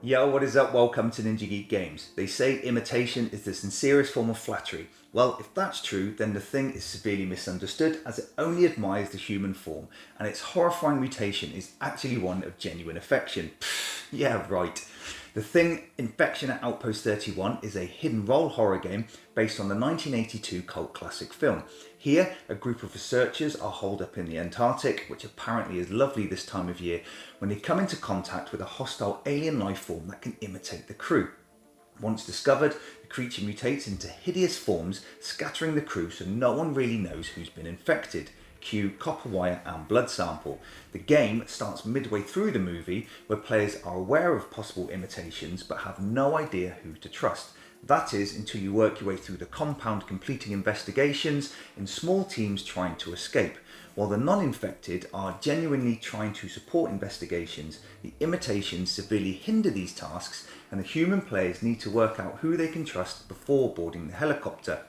Yo, what is up? Welcome to NinjaGeek Games. They say imitation is the sincerest form of flattery. Well, if that's true, then the thing is severely misunderstood as it only admires the human form, and its horrifying mutation is actually one of genuine affection. Pfft, yeah, right. The Thing Infection at Outpost 31 is a hidden role horror game based on the 1982 cult classic film. Here, a group of researchers are holed up in the Antarctic, which apparently is lovely this time of year, when they come into contact with a hostile alien life form that can imitate the crew. Once discovered, the creature mutates into hideous forms, scattering the crew so no one really knows who's been infected. Cue copper wire and blood sample. The game starts midway through the movie where players are aware of possible imitations but have no idea who to trust. That is until you work your way through the compound completing investigations in small teams trying to escape. While the non-infected are genuinely trying to support investigations, the imitations severely hinder these tasks and the human players need to work out who they can trust before boarding the helicopter.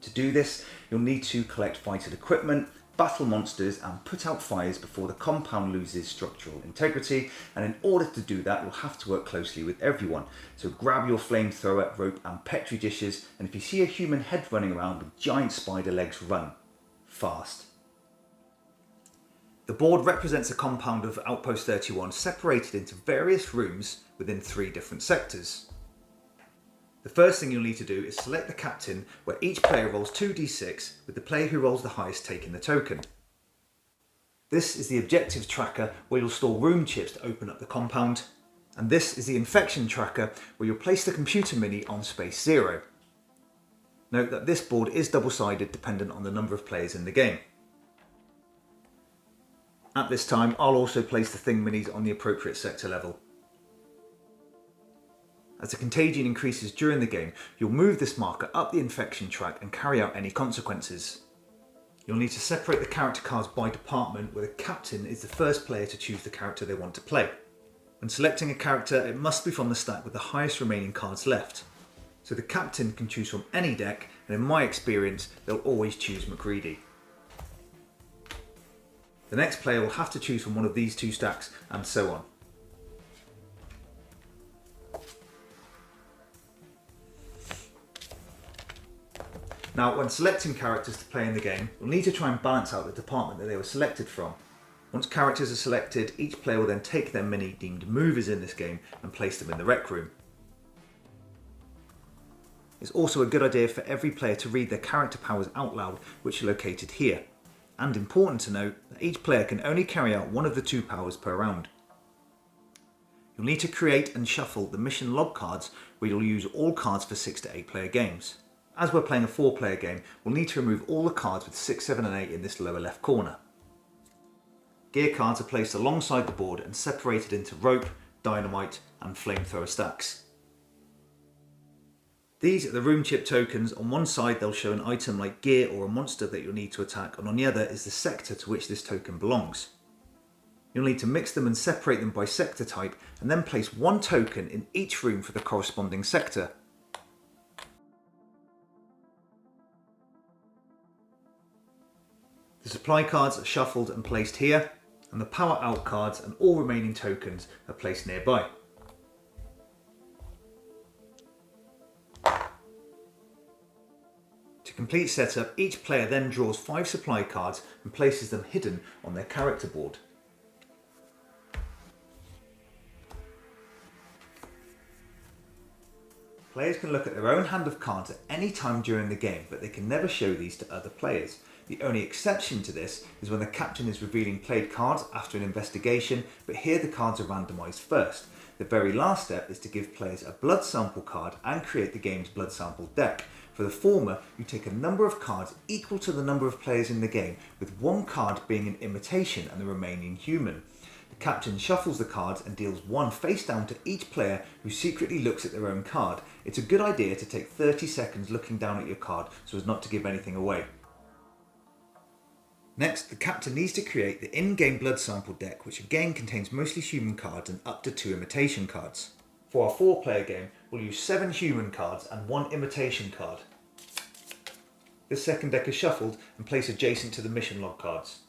To do this, you'll need to collect vital equipment, battle monsters and put out fires before the compound loses structural integrity, and in order to do that you'll have to work closely with everyone. So grab your flamethrower, rope and petri dishes, and if you see a human head running around with giant spider legs, run fast. The board represents a compound of Outpost 31 separated into various rooms within 3 different sectors. The first thing you'll need to do is select the captain, where each player rolls 2d6 with the player who rolls the highest taking the token. This is the objectives tracker where you'll store room chips to open up the compound, and this is the infection tracker where you'll place the computer mini on space 0. Note that this board is double-sided dependent on the number of players in the game. At this time I'll also place the thing minis on the appropriate sector level. As the contagion increases during the game, you'll move this marker up the infection track and carry out any consequences. You'll need to separate the character cards by department, where the captain is the first player to choose the character they want to play. When selecting a character, it must be from the stack with the highest remaining cards left. So the captain can choose from any deck, and in my experience, they'll always choose McCready. The next player will have to choose from one of these 2 stacks, and so on. Now, when selecting characters to play in the game, you'll need to try and balance out the department that they were selected from. Once characters are selected, each player will then take their mini deemed movers in this game and place them in the rec room. It's also a good idea for every player to read their character powers out loud, which are located here. And important to note that each player can only carry out one of the 2 powers per round. You'll need to create and shuffle the mission log cards, where you'll use all cards for 6 to 8 player games. As we're playing a 4-player game, we'll need to remove all the cards with 6, 7 and 8 in this lower left corner. Gear cards are placed alongside the board and separated into rope, dynamite and flamethrower stacks. These are the room chip tokens. On one side they'll show an item like gear or a monster that you'll need to attack, and on the other is the sector to which this token belongs. You'll need to mix them and separate them by sector type, and then place 1 token in each room for the corresponding sector. The supply cards are shuffled and placed here, and the power out cards and all remaining tokens are placed nearby. To complete setup, each player then draws 5 supply cards and places them hidden on their character board. Players can look at their own hand of cards at any time during the game, but they can never show these to other players. The only exception to this is when the captain is revealing played cards after an investigation, but here the cards are randomised first. The very last step is to give players a blood sample card and create the game's blood sample deck. For the former, you take a number of cards equal to the number of players in the game, with 1 card being an imitation and the remaining human. The captain shuffles the cards and deals 1 face down to each player who secretly looks at their own card. It's a good idea to take 30 seconds looking down at your card so as not to give anything away. Next, the captain needs to create the in-game blood sample deck, which again contains mostly human cards and up to 2 imitation cards. For our 4-player game, we'll use 7 human cards and 1 imitation card. This second deck is shuffled and placed adjacent to the mission log cards.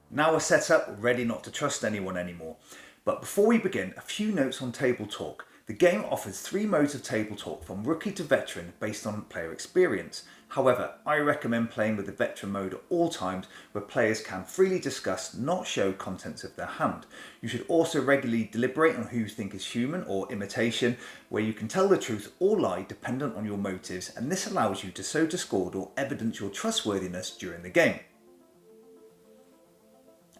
Now we're set up, we're ready not to trust anyone anymore. But before we begin, a few notes on Table Talk. The game offers 3 modes of Table Talk from rookie to veteran based on player experience. However, I recommend playing with the veteran mode at all times where players can freely discuss, not show contents of their hand. You should also regularly deliberate on who you think is human or imitation, where you can tell the truth or lie dependent on your motives, and this allows you to sow discord or evidence your trustworthiness during the game.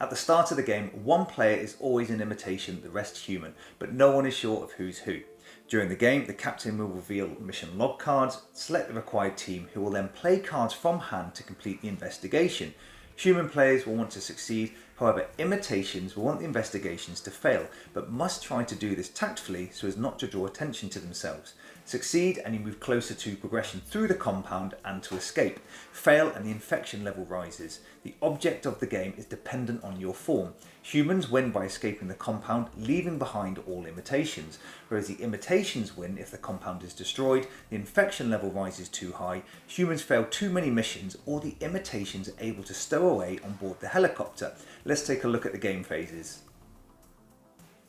At the start of the game, one player is always an imitation, the rest human, but no one is sure of who's who. During the game, the captain will reveal mission log cards, select the required team, who will then play cards from hand to complete the investigation. Human players will want to succeed, however imitations will want the investigations to fail, but must try to do this tactfully so as not to draw attention to themselves. Succeed and you move closer to progression through the compound and to escape. Fail and the infection level rises. The object of the game is dependent on your form. Humans win by escaping the compound, leaving behind all imitations, whereas the imitations win if the compound is destroyed, the infection level rises too high, humans fail too many missions, or the imitations are able to stow away on board the helicopter. Let's take a look at the game phases.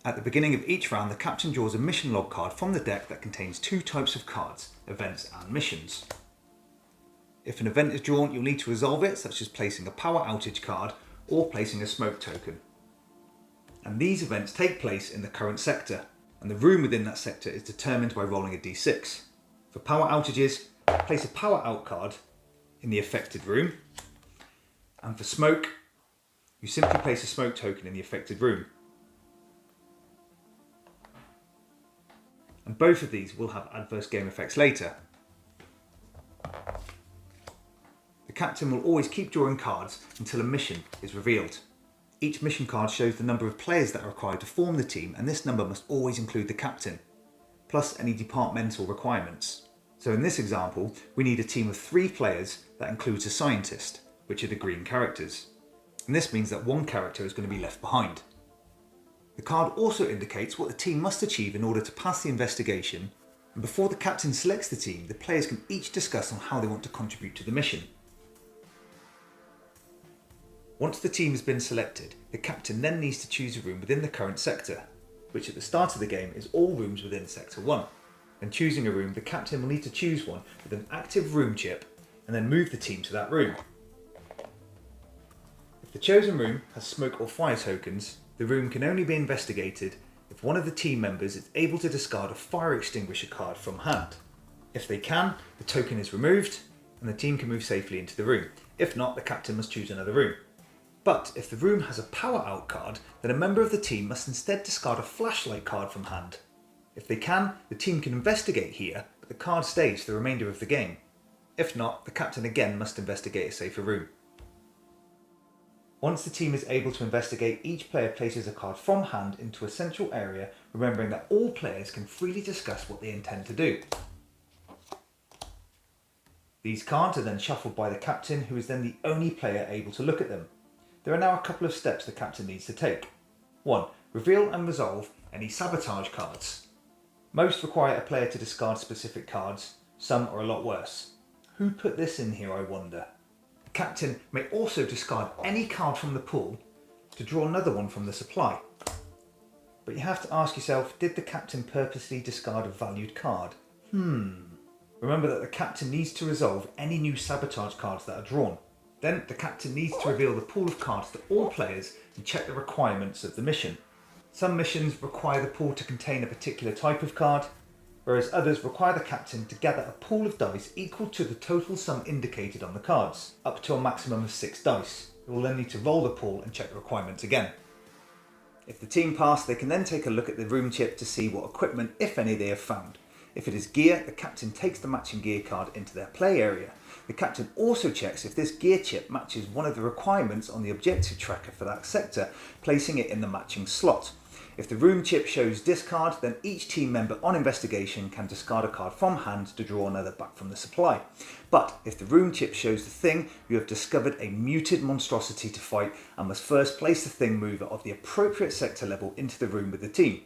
At the beginning of each round, the captain draws a mission log card from the deck that contains 2 types of cards, events and missions. If an event is drawn, you'll need to resolve it, such as placing a power outage card or placing a smoke token. And these events take place in the current sector, and the room within that sector is determined by rolling a d6. For power outages, place a power out card in the affected room, and for smoke, you simply place a smoke token in the affected room. And both of these will have adverse game effects later. The captain will always keep drawing cards until a mission is revealed. Each mission card shows the number of players that are required to form the team, and this number must always include the captain, plus any departmental requirements. So in this example, we need a team of 3 players that includes a scientist, which are the green characters. And this means that one character is going to be left behind. The card also indicates what the team must achieve in order to pass the investigation, and before the captain selects the team, the players can each discuss on how they want to contribute to the mission. Once the team has been selected, the captain then needs to choose a room within the current sector, which at the start of the game is all rooms within Sector 1. When choosing a room, the captain will need to choose one with an active room chip and then move the team to that room. If the chosen room has smoke or fire tokens, the room can only be investigated if one of the team members is able to discard a fire extinguisher card from hand. If they can, the token is removed and the team can move safely into the room. If not, the captain must choose another room. But if the room has a power out card, then a member of the team must instead discard a flashlight card from hand. If they can, the team can investigate here, but the card stays for the remainder of the game. If not, the captain again must investigate a safer room. Once the team is able to investigate, each player places a card from hand into a central area, remembering that all players can freely discuss what they intend to do. These cards are then shuffled by the captain, who is then the only player able to look at them. There are now a couple of steps the captain needs to take. 1. Reveal and resolve any sabotage cards. Most require a player to discard specific cards, some are a lot worse. Who put this in here, I wonder? The captain may also discard any card from the pool to draw another one from the supply. But you have to ask yourself, did the captain purposely discard a valued card? Remember that the captain needs to resolve any new sabotage cards that are drawn. Then the captain needs to reveal the pool of cards to all players and check the requirements of the mission. Some missions require the pool to contain a particular type of card, whereas others require the captain to gather a pool of dice equal to the total sum indicated on the cards, up to a maximum of 6 dice. They will then need to roll the pool and check the requirements again. If the team pass, they can then take a look at the room chip to see what equipment, if any, they have found. If it is gear, the captain takes the matching gear card into their play area. The captain also checks if this gear chip matches one of the requirements on the objective tracker for that sector, placing it in the matching slot. If the room chip shows discard, then each team member on investigation can discard a card from hand to draw another back from the supply. But if the room chip shows the thing, you have discovered a muted monstrosity to fight and must first place the thing mover of the appropriate sector level into the room with the team.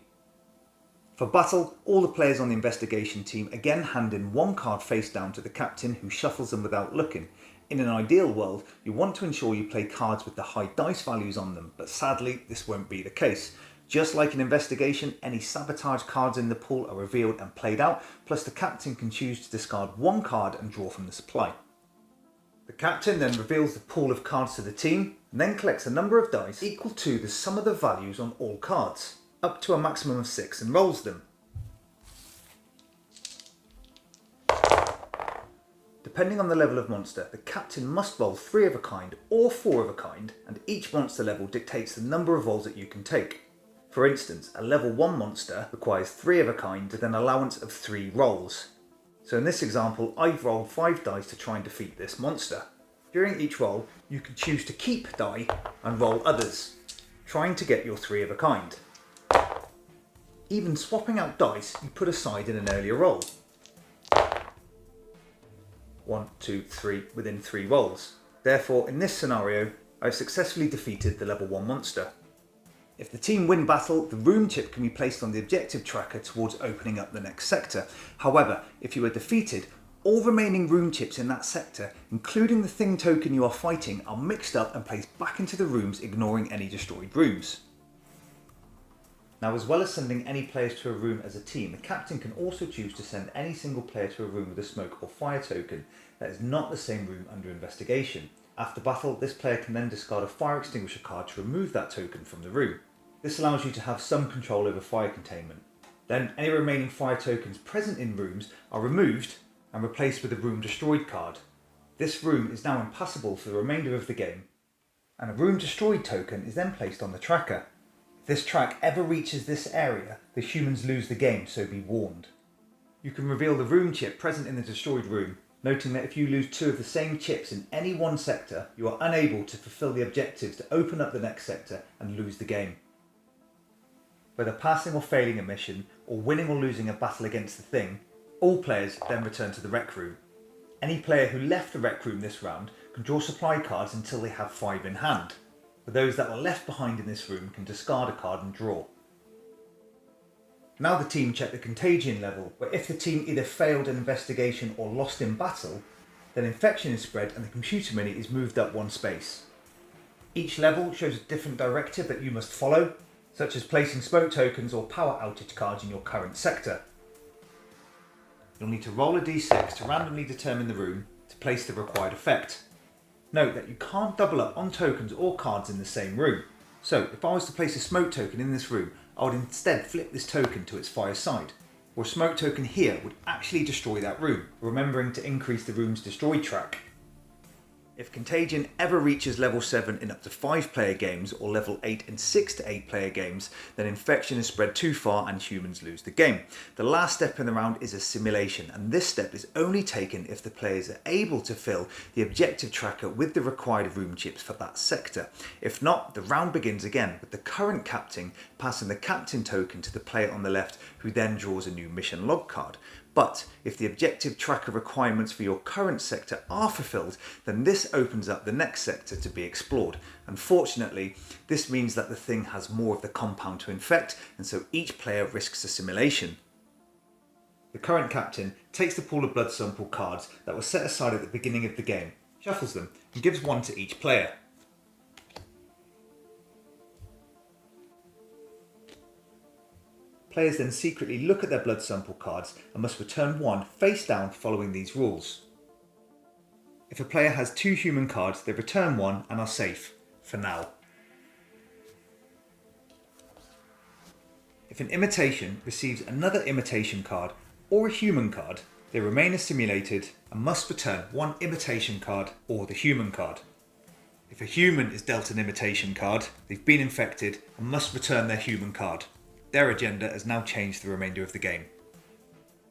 For battle, all the players on the investigation team again hand in one card face down to the captain, who shuffles them without looking. In an ideal world, you want to ensure you play cards with the high dice values on them, but sadly this won't be the case. Just like an investigation, any sabotage cards in the pool are revealed and played out, plus the captain can choose to discard one card and draw from the supply. The captain then reveals the pool of cards to the team, and then collects a number of dice equal to the sum of the values on all cards, up to a maximum of 6, and rolls them. Depending on the level of monster, the captain must roll 3 of a kind or 4 of a kind, and each monster level dictates the number of rolls that you can take. For instance, a level 1 monster requires 3 of a kind with an allowance of 3 rolls. So in this example, I've rolled 5 dice to try and defeat this monster. During each roll, you can choose to keep die and roll others, trying to get your 3 of a kind. Even swapping out dice you put aside in an earlier roll. 1, 2, 3 within 3 rolls. Therefore, in this scenario, I've successfully defeated the level 1 monster. If the team win battle, the room chip can be placed on the objective tracker towards opening up the next sector. However, if you are defeated, all remaining room chips in that sector, including the thing token you are fighting, are mixed up and placed back into the rooms, ignoring any destroyed rooms. Now, as well as sending any players to a room as a team, the captain can also choose to send any single player to a room with a smoke or fire token that is not the same room under investigation. After battle, this player can then discard a fire extinguisher card to remove that token from the room. This allows you to have some control over fire containment. Then any remaining fire tokens present in rooms are removed and replaced with a room destroyed card. This room is now impassable for the remainder of the game, and a room destroyed token is then placed on the tracker. If this track ever reaches this area, the humans lose the game, so be warned. You can reveal the room chip present in the destroyed room, noting that if you lose 2 of the same chips in any one sector, you are unable to fulfill the objectives to open up the next sector and lose the game. Whether passing or failing a mission, or winning or losing a battle against the thing, all players then return to the rec room. Any player who left the rec room this round can draw supply cards until they have 5 in hand, but those that are left behind in this room can discard a card and draw. Now the team check the contagion level, where if the team either failed an investigation or lost in battle, then infection is spread and the computer mini is moved up 1 space. Each level shows a different directive that you must follow, such as placing smoke tokens or power outage cards in your current sector. You'll need to roll a d6 to randomly determine the room to place the required effect. Note that you can't double up on tokens or cards in the same room. So if I was to place a smoke token in this room, I would instead flip this token to its fire side, or a smoke token here would actually destroy that room, remembering to increase the room's destroy track. If Contagion ever reaches level 7 in up to 5 player games, or level 8 in 6 to 8 player games, then infection is spread too far and humans lose the game. The last step in the round is Assimilation, and this step is only taken if the players are able to fill the objective tracker with the required room chips for that sector. If not, the round begins again, with the current captain passing the captain token to the player on the left, who then draws a new mission log card. But if the objective tracker requirements for your current sector are fulfilled, then this opens up the next sector to be explored. Unfortunately, this means that the thing has more of the compound to infect, and so each player risks assimilation. The current captain takes the pool of blood sample cards that were set aside at the beginning of the game, shuffles them, and gives 1 to each player. Players then secretly look at their blood sample cards and must return 1 face down following these rules. If a player has 2 human cards, they return 1 and are safe, for now. If an imitation receives another imitation card or a human card, they remain assimilated and must return 1 imitation card or the human card. If a human is dealt an imitation card, they've been infected and must return their human card. Their agenda has now changed the remainder of the game.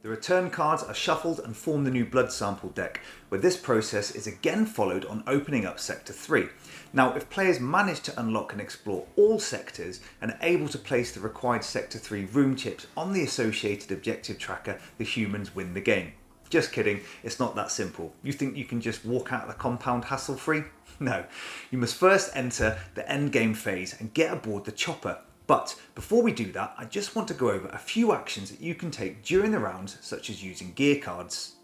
The return cards are shuffled and form the new blood sample deck, where this process is again followed on opening up Sector 3. Now, if players manage to unlock and explore all sectors and are able to place the required Sector 3 room chips on the associated objective tracker, the humans win the game. Just kidding, it's not that simple. You think you can just walk out of the compound hassle-free? No, you must first enter the endgame phase and get aboard the chopper. But before we do that, I just want to go over a few actions that you can take during the rounds, such as using gear cards.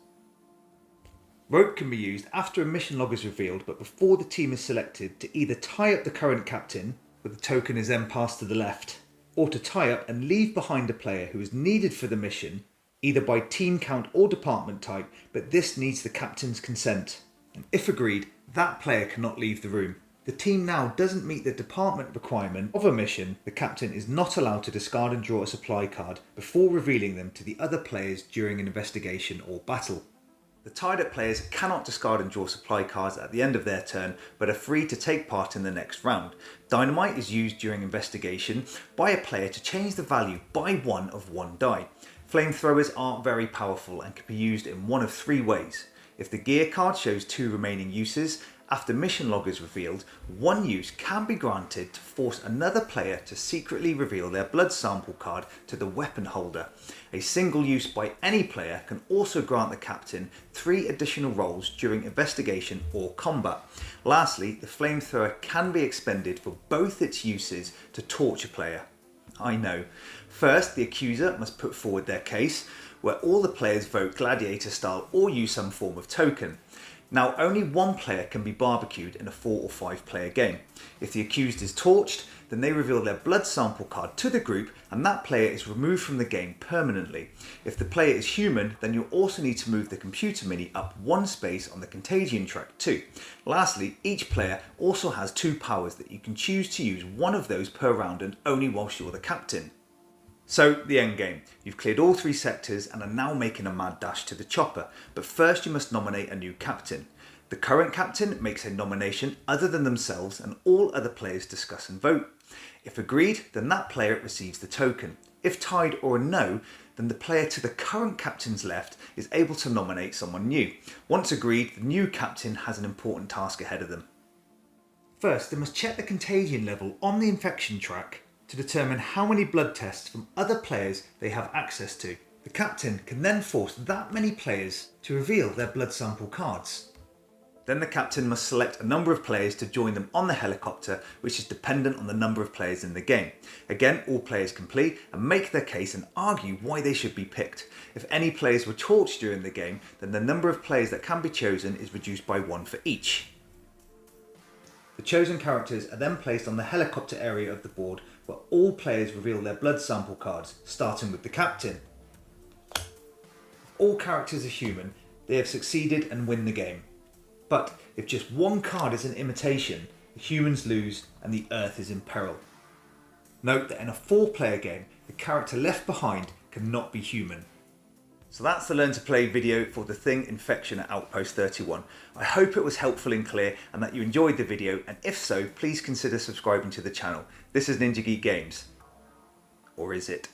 Rope can be used after a mission log is revealed, but before the team is selected, to either tie up the current captain, where the token is then passed to the left, or to tie up and leave behind a player who is needed for the mission, either by team count or department type, but this needs the captain's consent. And if agreed, that player cannot leave the room. The team now doesn't meet the department requirement of a mission. The captain is not allowed to discard and draw a supply card before revealing them to the other players during an investigation or battle. The tied up players cannot discard and draw supply cards at the end of their turn, but are free to take part in the next round. Dynamite is used during investigation by a player to change the value by 1 of 1 die. Flamethrowers are very powerful and can be used in one of 3 ways. If the gear card shows 2 remaining uses, after mission log is revealed, 1 use can be granted to force another player to secretly reveal their blood sample card to the weapon holder. A single use by any player can also grant the captain 3 additional rolls during investigation or combat. Lastly, the flamethrower can be expended for both its uses to torture a player. I know. First, the accuser must put forward their case, where all the players vote gladiator style or use some form of token. Now, only 1 player can be barbecued in a 4 or 5 player game. If the accused is torched, then they reveal their blood sample card to the group and that player is removed from the game permanently. If the player is human, then you'll also need to move the computer mini up 1 space on the contagion track too. Lastly, each player also has 2 powers that you can choose to use 1 of those per round and only whilst you're the captain. So, the endgame. You've cleared all 3 sectors and are now making a mad dash to the chopper, but first you must nominate a new captain. The current captain makes a nomination other than themselves and all other players discuss and vote. If agreed, then that player receives the token. If tied or a no, then the player to the current captain's left is able to nominate someone new. Once agreed, the new captain has an important task ahead of them. First, they must check the contagion level on the infection track to determine how many blood tests from other players they have access to. The captain can then force that many players to reveal their blood sample cards. Then the captain must select a number of players to join them on the helicopter, which is dependent on the number of players in the game. Again, all players can play and make their case and argue why they should be picked. If any players were torched during the game, then the number of players that can be chosen is reduced by 1 for each. The chosen characters are then placed on the helicopter area of the board where all players reveal their blood sample cards, starting with the captain. If all characters are human, they have succeeded and win the game. But if just 1 card is an imitation, the humans lose and the Earth is in peril. Note that in a 4-player game, the character left behind cannot be human. So that's the Learn to Play video for The Thing Infection at Outpost 31. I hope it was helpful and clear and that you enjoyed the video, and if so, please consider subscribing to the channel. This is NinjaGeek Games. Or is it?